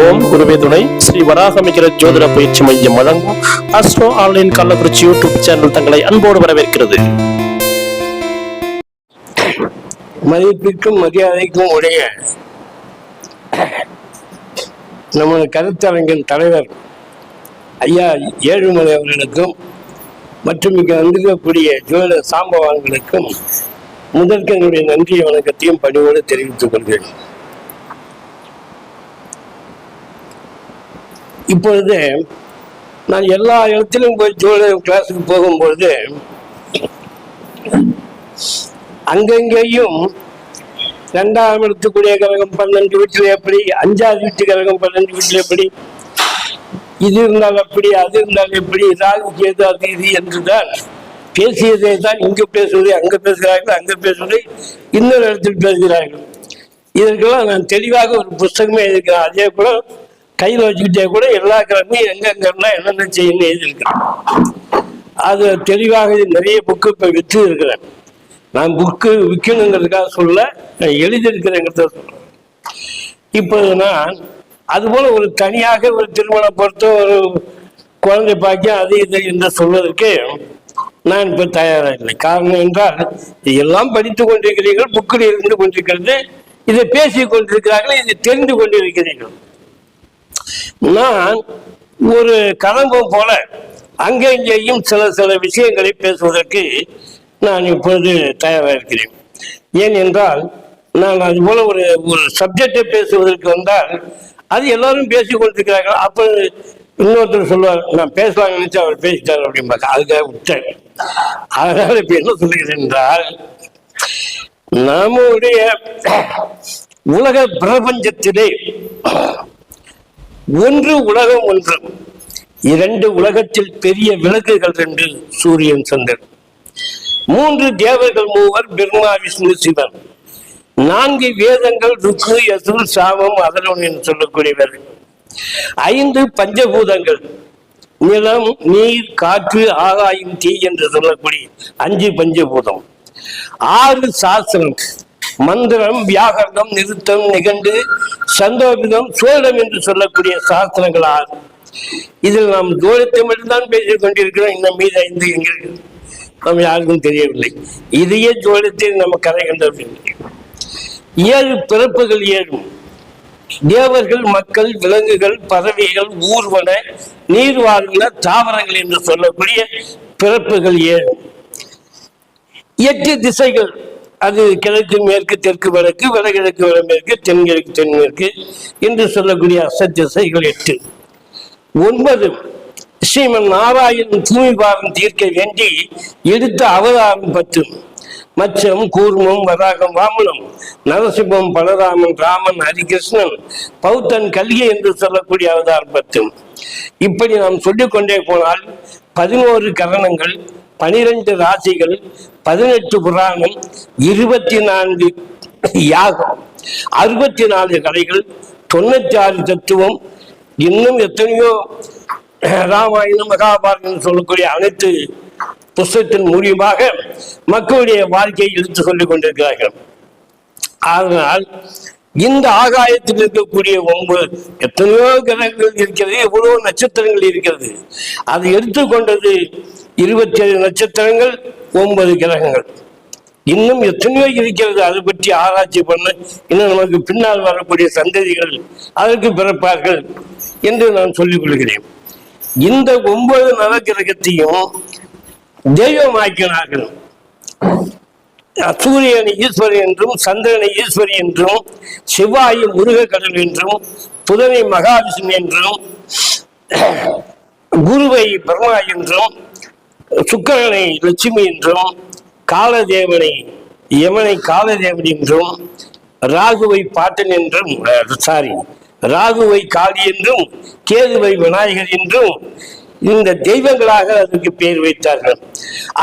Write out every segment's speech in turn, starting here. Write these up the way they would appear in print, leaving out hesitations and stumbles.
ஓம் குருவே துணை ஸ்ரீ வராகமிகிற ஜோதிட பயிற்சி மையம் வழங்கும் astro online Kallakurichi YouTube channel தங்களை அன்போடு வரவேற்கிறது. மதிப்பிற்கும் மரியாதைக்கும் உடைய நமது கருத்தரங்கின் தலைவர் ஐயா ஏழுமலை அவர்களுக்கும் மற்றும் இங்கே வந்திருக்கக்கூடிய ஜோதிட சாம்பவான்களுக்கும் முதற்கு என்னுடைய நன்றி வணக்கத்தையும் பணிவோடு தெரிவித்துக் கொள்கிறேன். இப்பொழுது நான் எல்லா இடத்திலும் போய் ஜோதிட கிளாஸுக்கு போகும்பொழுது அங்கங்கேயும் 2ஆம் இடத்துக்குரிய கிரகம் 12 வீட்டில் எப்படி, 5ஆவது வீட்டு கிரகம் 12 வீட்டில் எப்படி, இது இருந்தால் அப்படி, அது இருந்தால் எப்படி, ராகு கேது அது இது என்றுதான் பேசியதை தான் இங்கு பேசுவதை அங்கே பேசுகிறார்கள், அங்கே பேசுவதை இன்னொரு இடத்தில் பேசுகிறார்கள். இதற்கெல்லாம் நான் தெளிவாக ஒரு புஸ்தகமே எழுதியிருக்கிறேன். அதே போல கையில் வச்சுக்கிட்டே கூட எல்லா கிழமையும் எங்கெங்கன்னா என்னென்ன செய்யணும்னு எழுதியிருக்கிறேன். அது தெளிவாக நிறைய புக்கு இப்போ விற்று இருக்கிறேன். நான் புக்கு விற்கணுங்கிறதுக்காக சொல்ல, நான் எழுதியிருக்கிறேங்கிறத சொல்றேன். இப்போது நான் அதுபோல ஒரு தனியாக ஒரு திருமணம் பொறுத்த ஒரு குழந்தை பாக்கியம் அது இது என்று சொல்வதற்கு நான் இப்போ தயாராக இல்லை. காரணம் என்றால் எல்லாம் படித்து கொண்டிருக்கிறீர்கள், புக்கில் இருந்து கொண்டிருக்கிறது, இதை பேசி கொண்டிருக்கிறார்கள், இதை தெரிந்து கொண்டிருக்கிறீர்கள். நான் ஒரு கதம்பம் போல அங்கே இங்கேயும் சில விஷயங்களை பேசுவதற்கு நான் இப்பொழுது தயாராக இருக்கிறேன். ஏன் என்றால் நான் அது போல ஒரு சப்ஜெக்டை பேசுவதற்கு வந்தால் அது எல்லாரும் பேசி கொண்டிருக்கிறார்கள். அப்போ இன்னொருத்தர் சொல்லுவார், நான் பேசலாம்னு நினைச்சு அவர் பேசிட்டார் அப்படிம்பாங்க. அதுக்காக விட்டேன். அதனால இப்ப என்ன சொல்லுகிறேன் என்றால், நம்முடைய உலக பிரபஞ்சத்திலே ஒன்று உலகம் ஒன்று, 2 உலகத்தில் பெரிய விளக்குகள் 2 சூரியன் சந்திரன், 3 தேவர்கள் 3 பிரம்மா விஷ்ணு சிவன், 4 வேதங்கள் ருக்கு யசுர் சாமம் அதர்வன் என்று சொல்லக்கூடியவர், 5 பஞ்சபூதங்கள் நிலம் நீர் காற்று ஆகாயம் தீ என்று சொல்லக்கூடிய 5 பஞ்சபூதம், 6 சாஸ்திரம் மந்திரம் வியாகரணம் நிருத்தம் நிகண்டு சந்தோபிதம் சோழம் என்று சொல்லக்கூடிய சாஸ்திரங்களால் இதில் நாம் ஜோதிடத்தை மட்டும்தான் பேசிக் கொண்டிருக்கிறோம். இன்னும் மீது 5 எங்கே நம்ம யாருக்கும் தெரியவில்லை. இதையே ஜோதிடத்தில் நம்ம கதை கண்டறிய 7 பிறப்புகள் 7, தேவர்கள் மக்கள் விலங்குகள் பறவைகள் ஊர்வன நீர்வாழ்ந்த தாவரங்கள் என்று சொல்லக்கூடிய பிறப்புகள் 7, 8 திசைகள், அது கிழக்கு மேற்கு தெற்கு வடக்கு வடகிழக்கு வடமேற்கு தென்கிழக்கு தென்மேற்கு என்று சொல்லக்கூடிய அசத்திசைகள் 8, 9 ஸ்ரீமன் நாராயணன் தூய்மை பாரம் தீர்க்க வேண்டி எடுத்த அவதாரம் 10, மச்சம் கூர்மம் வராகம் வாமனம் நரசிம்மம் பலராமன் ராமன் ஹரிகிருஷ்ணன் பௌத்தன் கல்கி என்று சொல்லக்கூடிய அவதாரம் 10. இப்படி நாம் சொல்லிக்கொண்டே போனால் 11 கரணங்கள், 12 ராசிகள், 18 புராணம், 24 யாகம், 64 கலைகள், 96 தத்துவம், இன்னும் எத்தனையோ ராமாயணம் மகாபாரதம் சொல்லக்கூடிய அனைத்து புஸ்தகத்தின் மூலியமாக மக்களுடைய வாழ்க்கையை எடுத்து சொல்லிக் கொண்டிருக்கிறார்கள். அதனால் இந்த ஆகாயத்தில் இருக்கக்கூடிய 9 எத்தனையோ கிரகங்கள் இருக்கிறது, எவ்வளவோ நட்சத்திரங்கள் இருக்கிறது. அதை எடுத்துக்கொண்டது 27 நட்சத்திரங்கள், 9 கிரகங்கள், இன்னும் எத்தனையோ இருக்கிறது. அதை பற்றி ஆராய்ச்சி பண்ண இன்னும் நமக்கு பின்னால் வரக்கூடிய சந்ததிகள் அதற்கு பிறப்பார்கள் என்று நான் சொல்லிக் கொள்கிறேன். இந்த 9 நவகிரகத்தையும் தெய்வமாக்கினார்கள். சூரியனை ஈஸ்வரன் என்றும், சந்திரனை ஈஸ்வரி என்றும், செவ்வாயை முருக கடல் என்றும், புதனை மகாவிஷ்ணு என்றும், குருவை பிரம்மா என்றும், சுக்கிரனை லட்சுமி என்றும், காலதேவனை யமனை காலதேவன் என்றும், ராகுவை பாட்டன் என்றும் ராகுவை காளி என்றும், கேதுவை விநாயகர் என்றும் இந்த தெய்வங்களாக அதற்கு பெயர் வைத்தார்கள்.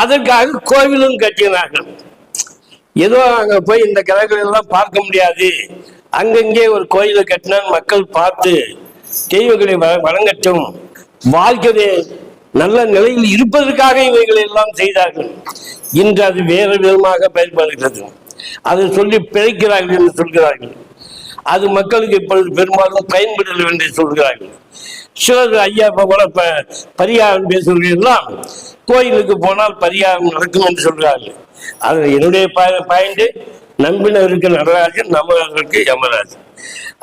அதற்காக கோவிலும் கட்டினார்கள். ஏதோ அங்க போய் இந்த கிரகங்கள் எல்லாம் பார்க்க முடியாது, அங்கங்கே ஒரு கோயிலை கட்டினால் மக்கள் பார்த்து தெய்வங்களை வணங்கட்டும், வாழ்க்கையை நல்ல நிலையில் இருப்பதற்காக இவைகளை எல்லாம் செய்தார்கள். இன்று அது வேறு விதமாக பயன்படுகிறது. அதை சொல்லி பிழைக்கிறார்கள் என்று சொல்கிறார்கள். அது மக்களுக்கு இப்பொழுது பெரும்பாலும் பயன்படலை என்று சொல்கிறார்கள். சிலர் ஐயா போல பரிகாரம் பேசுகிறீர்களாம், கோயிலுக்கு போனால் பரிகாரம் நடக்கும் என்று சொல்கிறார்கள். அது என்னுடைய பாயிண்ட், நம்பினருக்கு நடராஜன், நம்புறவர்களுக்கு யமராஜன்.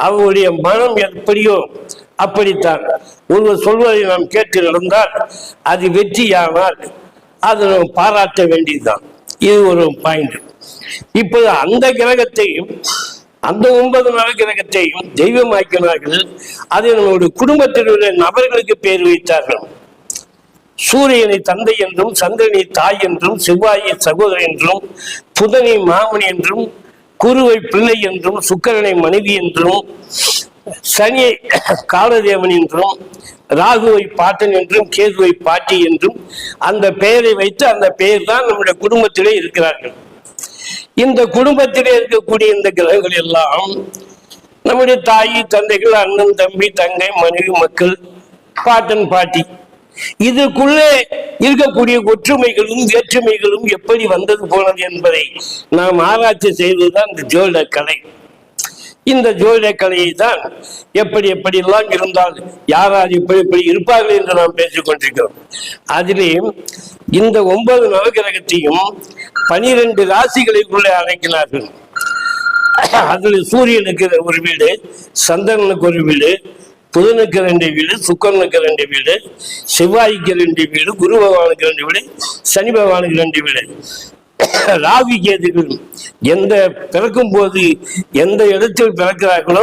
அவருடைய மனம் எப்படியோ அப்படித்தான். ஒருவர் சொல்வதை நாம் கேட்டு நடந்தால் அது வெற்றியானால் அது நாம் பாராட்ட வேண்டியதுதான். இது ஒரு பாயிண்ட். இப்போது அந்த கிரகத்தையும் அந்த 9 நவகிரகத்தையும் தெய்வமாக்கினார்கள். அதை நம்முடைய குடும்பத்தில் உள்ள நபர்களுக்கு பெயர் வைத்தார்கள். சூரியனை தந்தை என்றும், சந்திரனை தாய் என்றும், செவ்வாயை சகோதரன் என்றும், புதனை மாமன் என்றும், குருவை பிள்ளை என்றும், சுக்கிரனை மனைவி என்றும், சனியை காலதேவன் என்றும், ராகுவை பாட்டன் என்றும், கேதுவை பாட்டி என்றும் அந்த பெயரை வைத்து அந்த பெயர் தான் நம்முடைய குடும்பத்திலே இருக்கிறார்கள். இந்த குடும்பத்திலே இருக்கக்கூடிய இந்த கிரகங்கள் எல்லாம் நம்முடைய தாய் தந்தைகள், அண்ணன் தம்பி தங்கை மனைவி மக்கள், பாட்டன் பாட்டி, இதுக்குள்ளே இருக்கக்கூடிய ஒற்றுமைகளும் வேற்றுமைகளும் எப்படி வந்தது போனது என்பதை நாம் ஆராய்ச்சி செய்வதுதான் இந்த ஜோதிட கலை. இந்த ஜோதிட கலையை தான் எப்படி எப்படியெல்லாம் இருந்தால் யார் எப்படி எப்படி இருப்பார்கள் என்று நாம் பேசிக் கொண்டிருக்கிறோம். அதிலேயும் இந்த 9 நவகிரகத்தையும் 12 ராசிகளுக்குள்ளே அழைக்கிறார்கள். அதில் சூரியனுக்கு ஒரு வீடு, சந்திரனுக்கு ஒரு வீடு, புதனுக்கு 2 வீடு, சுக்கிரனுக்கு 2 வீடு, செவ்வாய்க்கு 2 வீடு, குரு பகவானுக்கு 2 வீடு, சனி பகவானுக்கு 2 வீடு. ராகு கேதுகள் எந்த பிறக்கும் போது எந்த இடத்தில் பிறக்கிறார்களோ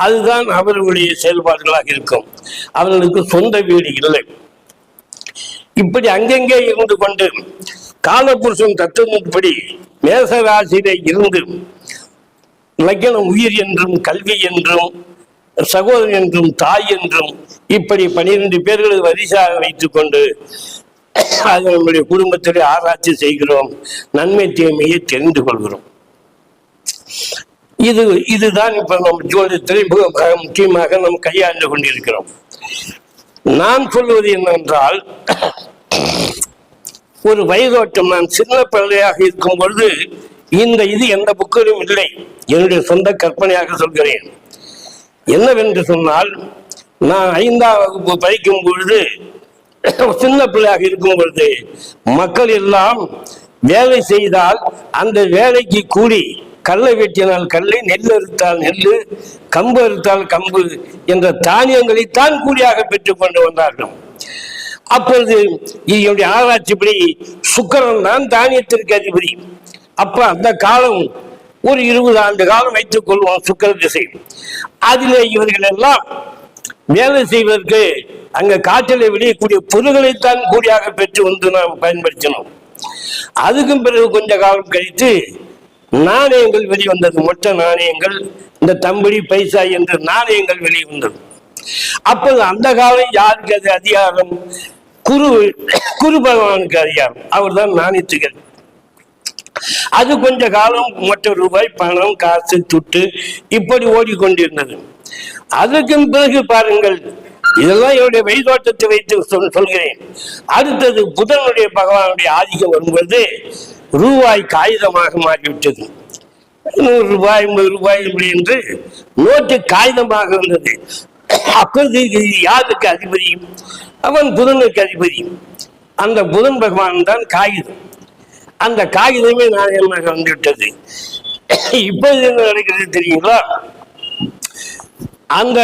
அதுதான் அவர்களுடைய செயல்பாடுகளாக இருக்கும். அவர்களுக்கு சொந்த வீடு இல்லை. இப்படி அங்கெங்கே இருந்து கொண்டு காலபுருஷன் தத்துவப்படி மேச ராசியிலே இருந்து லக்னம் உயிர் என்றும், கல்வி என்றும், சகோதரன் என்றும், தாய் என்றும், இப்படி 12 பேர்களை வரிசையாக வைத்துக் கொண்டு அது நம்முடைய குடும்பத்திலே ஆராய்ச்சி செய்கிறோம், நன்மை தீமையை தெரிந்து கொள்கிறோம். இதுதான் இப்ப நம் ஜோதிடத்திலே முக்கியமாக நாம் கையாண்டு கொண்டிருக்கிறோம். நான் சொல்வது என்னவென்றால், ஒரு வயதோட்டம், நான் சின்ன பிள்ளையாக இருக்கும் பொழுது இது எந்த புக்கிலும் இல்லை, என்னுடைய சொந்த கற்பனையாக சொல்கிறேன். என்னவென்று சொன்னால், நான் 5ஆம் வகுப்பு படிக்கும் பொழுது, சின்ன பிள்ளையாக இருக்கும் பொழுது மக்கள் எல்லாம் வேலை செய்தால் அந்த வேலைக்கு கூலி, கல்லை வெட்டினால் கல்லை, நெல் அறுத்தால் நெல், கம்பு அறுத்தால் கம்பு என்ற தானியங்களைத்தான் கூலியாக பெற்றுக் கொண்டு வந்தார்கள். அப்பொழுது என்னுடைய ஆராய்ச்சிப்படி சுக்கிரன் தான் தானியத்திற்கு அதிபதி. அப்ப அந்த காலம் ஒரு 20 ஆண்டு காலம் வைத்துக் கொள்வோம் சுக்கிர திசை. அதிலே இவர்கள் எல்லாம் வேலை செய்வதற்கு அங்க காற்றிலே விளையக்கூடிய பொருள்களைத்தான் கூலியாக பெற்று வந்து நாம் பயன்படுத்தினோம். அதுக்கும் பிறகு கொஞ்ச காலம் கழித்து நாணயங்கள் வெளிவந்தது. மொத்த நாணயங்கள், இந்த தம்படி பைசா என்ற நாணயங்கள் வெளிவந்தது. அப்போது அந்த காலம் யாருக்கு அது அதிகாரம்? குரு பகவானுக்கு அதிகாரம். அவர் தான் நாணயத்துகள். அது கொஞ்ச காலம் மொத்த ரூபாய், பணம், காசு, துட்டு இப்படி ஓடிக்கொண்டிருந்தது. அதுக்கும் பிறகு பாருங்கள், இதெல்லாம் என்னுடைய வழிதோட்டத்தை வைத்து சொல்கிறேன். அடுத்தது புதனுடைய பகவானுடைய ஆதிக்கம் வரும்போது ரூபாய் காகிதமாக மாறிவிட்டது. 100 ரூபாய், 50 ரூபாய் இப்படி என்று நோட்டு காகிதமாக இருந்தது. அப்போது யாருக்கு அதிபதி? அவன் புதனுக்கு அதிபதி. அந்த புதன் பகவான் தான் காகிதம். அந்த காகிதமே நாணயமாக வந்துவிட்டது. இப்போது என்ன நடக்கிறது தெரியுங்களா? அந்த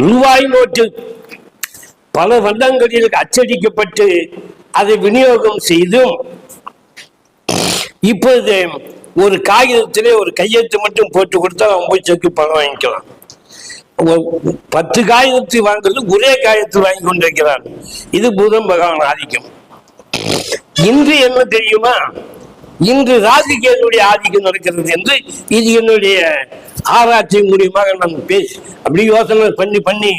ரூபாய் நோட்டு பல வண்ணங்களில் அச்சடிக்கப்பட்டு அதை விநியோகம் செய்தும், இப்போது ஒரு காகிதத்திலே ஒரு கையெழுத்து மட்டும் போட்டு கொடுத்தா அவன் போய் செக்கு பணம் வாங்கிக்கலாம். 10 காகிதத்தை வாங்குறது ஒரே காகிதத்தில் வாங்கி கொண்டிருக்கிறார். இது புதன் பகவான் ஆதிக்கம். இன்று என்ன தெரியுமா? இன்று ராசிகேதுடைய ஆதிக்கம் நடக்கிறது என்று இது என்னுடைய ஆராய்ச்சி மூலியமாக நம்ம பேசி அப்படி யோசனை பண்ணி பண்ணி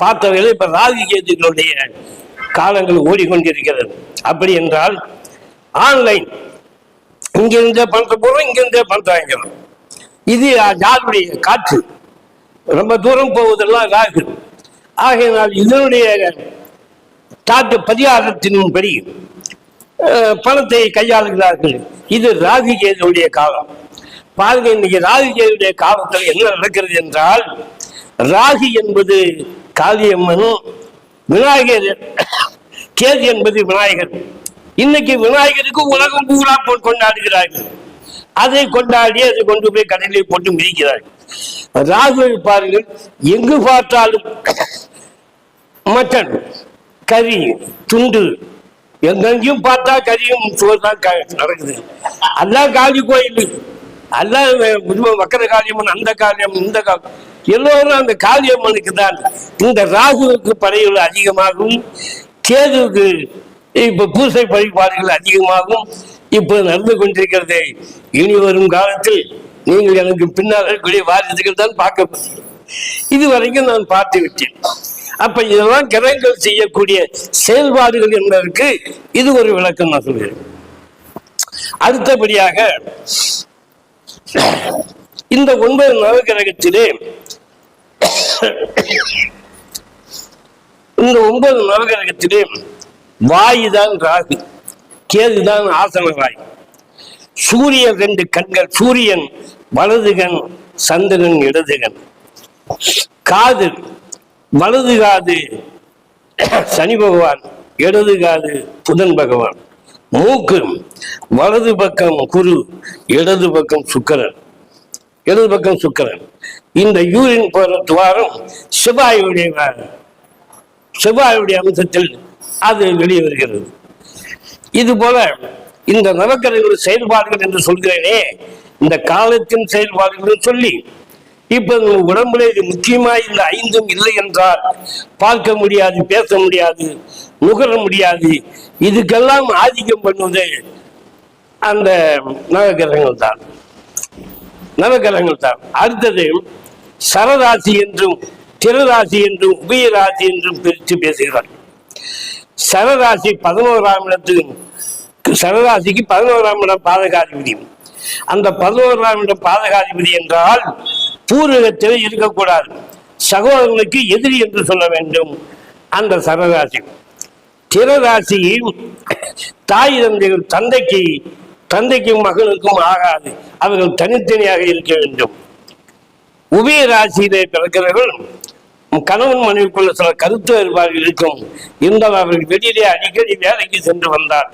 பார்த்தவர்கள் இப்ப ராசிகேதுகளுடைய காலங்கள் ஓடிக்கொண்டிருக்கிறது. அப்படி என்றால் ஆன்லைன், இங்கிருந்தே பணத்தை போறோம், இங்கிருந்தே பணத்தை வாங்கிக்கிறோம். இது யாருடைய காற்று? ரொம்ப தூரம் போவதெல்லாம் ராகு. ஆகையினால் இதனுடைய பரிகாரத்தின்படி பணத்தை கையாளுகிறார்கள். இது ராகு கேதுவுடைய காலம். பாருங்க, இன்னைக்கு ராகு கேதுடைய காலத்தில் என்ன நடக்கிறது என்றால், ராகு என்பது காளியம்மன், விநாயகர், கேது என்பது விநாயகர். இன்னைக்கு விநாயகருக்கு உலகம் பூரா போல் கொண்டாடுகிறார்கள். அதை கொண்டாடி அதை கொண்டு போய் கடலில் போட்டு மிதிக்கிறார்கள். ராகு பாருங்கள், எங்கு பார்த்தாலும் மட்டன், கறி, துண்டு, எங்கெங்கேயும் பார்த்தா கறியும் சோறு தான் நடக்குது. எல்லாம் காளி கோயில், எல்லாம் மக்கர காளியம்மன், அந்த காளியம்மன், இந்த எல்லோரும் அந்த காளியம்மனுக்கு தான். இந்த ராகுவுக்கு படைகள் அதிகமாகும், கேதுவுக்கு இப்ப பூசை வழிபாடுகள் அதிகமாகும். இப்ப நடந்து கொண்டிருக்கிறது. இனி வரும் காலத்தில் நீங்கள் எனக்கு பின்னால் இருக்கக்கூடிய வாரிசுகள் தான் பார்க்க. இதுவரைக்கும் நான் பார்த்து விட்டேன். அப்ப இதெல்லாம் கிரகங்கள் செய்யக்கூடிய செயல்பாடுகள் என்பதற்கு இது ஒரு விளக்கம் நான் சொல்கிறேன். அடுத்தபடியாக இந்த 9 நவகிரகத்திலே இந்த 9 நவகிரகத்திலே வாயுதான் ராகு, கேதுதான் ஆசன வாய். சூரியன் 2 கண்கள், சூரியன் வலது கண், சந்திரன் இடது கண். காது, வலது காது சனி பகவான், இடது காது புதன் பகவான். மூக்கு, வலது பக்கம் குரு, இடது பக்கம் சுக்கிரன், இடது பக்கம் சுக்கிரன். இந்த யூரின் போற துவாரம் செவ்வாயுடைய அம்சத்தில் அது வெளியே வருகிறது. இது போல இந்த நவக்கிரகங்கள் செயல்பாடுகள் என்று சொல்கிறேனே, இந்த காலத்தின் செயல்பாடுகள் சொல்லி இப்ப உடம்புல இது முக்கியமா இந்த 5ம் இல்லை என்றால் பார்க்க முடியாது, பேச முடியாது, நுகர முடியாது. இதுக்கெல்லாம் ஆதிக்கம் பண்ணுவது அந்த நவகிரகங்கள் தான், நவகிரகங்கள் தான். அடுத்தது சரராசி என்றும் திரராசி என்றும் உபயராசி என்றும் பிரித்து பேசுகிறார். சரராசி 11ஆம் இடத்துக்கு, சரராசிக்கு 11ஆம் இடம் பாதகாதிபதி. அந்த 11ஆம் இடம் பாதகாதிபதி என்றால் பூர்வீகத்தில் இருக்கக்கூடாது, சகோதரர்களுக்கு எதிரி என்று சொல்ல வேண்டும். அந்த சரராசி. திரராசி தாய் தந்தைகள், தந்தைக்கும் மகனுக்கும் ஆகாது, அவர்கள் தனித்தனியாக இருக்க வேண்டும். உபயராசியிலே பிறக்கிறவர்கள் கணவன் மனைவிக்குள்ள சில கருத்து வேறுபாடுகள் இருக்கும். இருந்தால் அவர்கள் வெளியிலே அடிக்கடி வேலைக்கு சென்று வந்தால்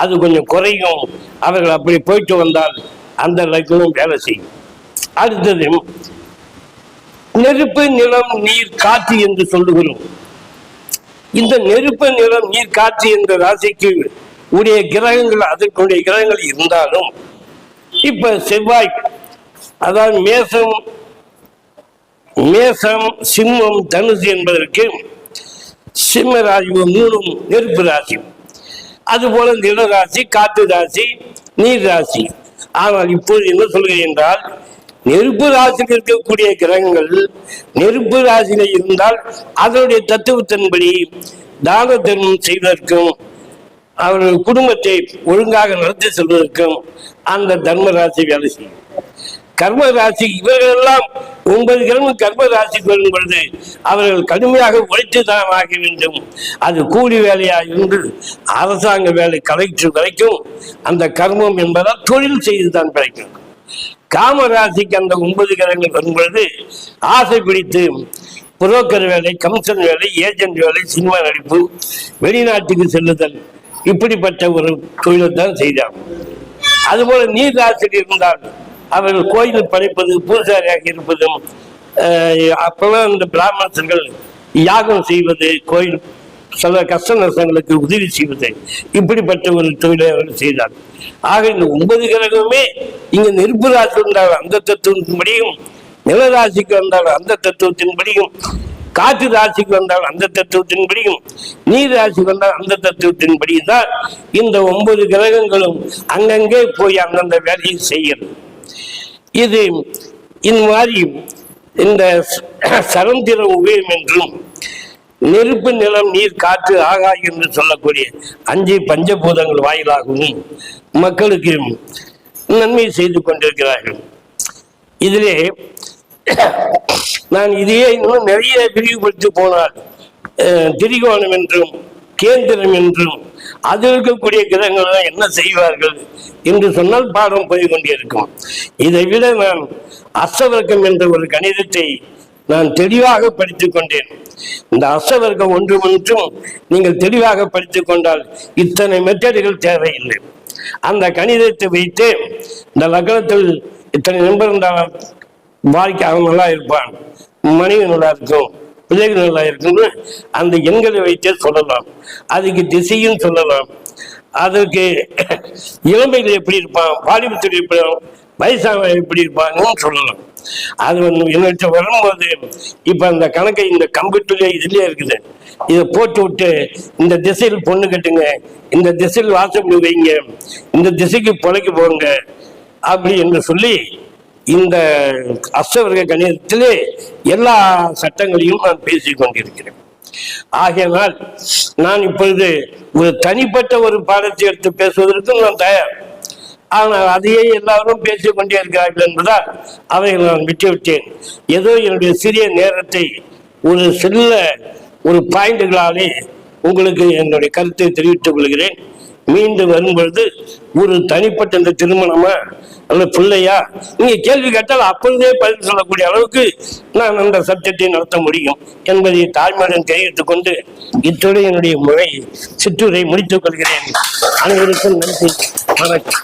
அது கொஞ்சம் குறையும். அவர்கள் அப்படி போயிட்டு வந்தால் அந்த லட்சமும் வேலை செய்யும். அடுத்தது நெருப்பு, நிலம், நீர், காற்று என்று சொல்லுகிறோம். இந்த நெருப்பு, நிலம், நீர், காற்று என்ற ராசிக்கு உடைய கிரகங்கள், அதற்குடைய கிரகங்கள் இருந்தாலும் இப்ப செவ்வாய், அதாவது மேசம், சிம்மம், தனுசு என்பதற்கு சிம்ம ராசி 3 நெருப்பு ராசி. அதுபோல நிலராசி, காற்று ராசி, நீர் ராசி. ஆனால் இப்போது என்ன சொல்கிறேன் என்றால், நெருப்பு ராசியில் இருக்கக்கூடிய கிரகங்கள் நெருப்பு ராசியில் இருந்தால் அதனுடைய தத்துவத்தின்படி தான தர்மம் செய்வதற்கும் அவர்கள் குடும்பத்தை ஒழுங்காக நடத்தி செல்வதற்கும் அந்த தர்ம ராசி வேலை செய்யும். கர்ம ராசி இவர்கள் எல்லாம் 9 கிரகம் கர்ம ராசிக்கு வரும் பொழுது அவர்கள் கடுமையாக உழைத்துதான் ஆக வேண்டும். அது கூலி வேலையாக இருந்து அரசாங்க வேலை கலெக்டர் வரைக்கும் அந்த கர்மம் என்பதால் தொழில் செய்துதான் கிடைக்கும். காமராசிக்கு அந்த 9 கிரகங்கள் வரும் பொழுது ஆசை பிடித்து புரோக்கர் வேலை, கமிஷன் வேலை, ஏஜென்ட் வேலை, சினிமா நடிப்பு, வெளிநாட்டுக்கு செல்லுதல், இப்படிப்பட்ட ஒரு தொழிலை தான் செய்தார். அதுபோல நீர் ராசியில் இருந்தால் அவர்கள் கோயில் படைப்பது, பூசாரியாக இருப்பதும், அப்பெல்லாம் இந்த பிராமணர்கள் யாகம் செய்வது, கோயில் சில கஷ்ட நஷ்டங்களுக்கு உதவி செய்வது, இப்படிப்பட்ட ஒரு தொழிலை அவர்கள் செய்தார். ஆக இந்த 9 கிரகமே இங்க நெருப்பு ராசி வந்தால் அந்த தத்துவத்தின்படியும், நிலராசிக்கு வந்தால் அந்த தத்துவத்தின்படியும், காற்று ராசிக்கு வந்தால் அந்த தத்துவத்தின்படியும், நீர் ராசிக்கு வந்தால் அந்த தத்துவத்தின்படியும் தான் இந்த 9 கிரகங்களும் அங்கங்கே போய் அந்தந்த வேலையை செய்கிறது. இது இந்த மாதிரி இந்த சரந்திர உபயம் என்றும் நெருப்பு, நிலம், நீர், காற்று, ஆகாயம் என்று சொல்லக்கூடிய 5 பஞ்சபூதங்கள் வாயிலாகவும் மக்களுக்கு நன்மை செய்து கொண்டிருக்கிறார்கள். இதிலே நான் இதையே இன்னும் நிறைய விரிவுபடுத்தி போனால் திரிகோணம் என்றும் கேந்திரம் என்றும் அது இருக்கக்கூடிய கிரகங்கள் என்ன செய்வார்கள் என்று சொன்னால் பாடம் போய் கொண்டிருக்கும். இதை விட நான் அஷ்டவர்க்கம் என்ற ஒரு கணிதத்தை நான் தெளிவாக படித்துக் கொண்டேன். இந்த அஷ்டவர்க்கம் ஒன்று ஒன்றும் நீங்கள் தெளிவாக படித்துக் கொண்டால் இத்தனை மெத்தடுகள் தேவையில்லை. அந்த கணிதத்தை வைத்து இந்த லக்னத்தில் இத்தனை நம்பர் இருந்தால் வாழ்க்கை அவன் நல்லா இருப்பான், மனைவி நல்லா இருக்கும், பிள்ளைகள் நல்லா இருக்குன்னு அந்த எண்களை வைத்தே சொல்லலாம். அதுக்கு திசையும் சொல்லலாம். அதற்கு இளமைகள் எப்படி இருப்பான், வாலிபத்தில் எப்படி, வயசான எப்படி இருப்பான்னு சொல்லலாம். அது என்னட்ட வரும்போது இப்ப அந்த கணக்கை இந்த கம்ப்யூட்டர்ல இதுலயே இருக்குது. இதை போட்டு விட்டு இந்த திசையில் பொண்ணு கட்டுங்க, இந்த திசையில் வாசப்படி வைங்க, இந்த திசைக்கு பொழைக்க போங்க அப்படி என்று சொல்லி இந்த அஷ்டவர்க்க கணிதத்திலே எல்லா சட்டங்களையும் நான் பேசிக் கொண்டிருக்கிறேன். ஆகையினால் நான் இப்பொழுது ஒரு தனிப்பட்ட ஒரு பாடத்தை எடுத்து பேசுவதற்கும் நான் தயார். ஆனால் அதையே எல்லாரும் பேசிக் கொண்டே இருக்கிறார்கள் என்பதால் அவைகள் நான் விட்டுவிட்டேன். ஏதோ என்னுடைய சிறிய நேரத்தை ஒரு சில ஒரு பாயிண்டுகளாலே உங்களுக்கு என்னுடைய கருத்தை தெரிவித்துக் கொள்கிறேன். மீண்டும் வரும்பொழுது ஒரு தனிப்பட்ட இந்த திருமணமா அல்ல பிள்ளையா நீங்க கேள்வி கேட்டால் அப்பொழுதே பதில் சொல்லக்கூடிய அளவுக்கு நான் அந்த சப்ஜெக்டை நடத்த முடியும் என்பதை தாழ்மையுடன் தெரிவித்துக் கொண்டு இத்துடன் என்னுடைய சிற்றுரை முடித்துக் கொள்கிறேன். அனைவருக்கும் நன்றி, வணக்கம்.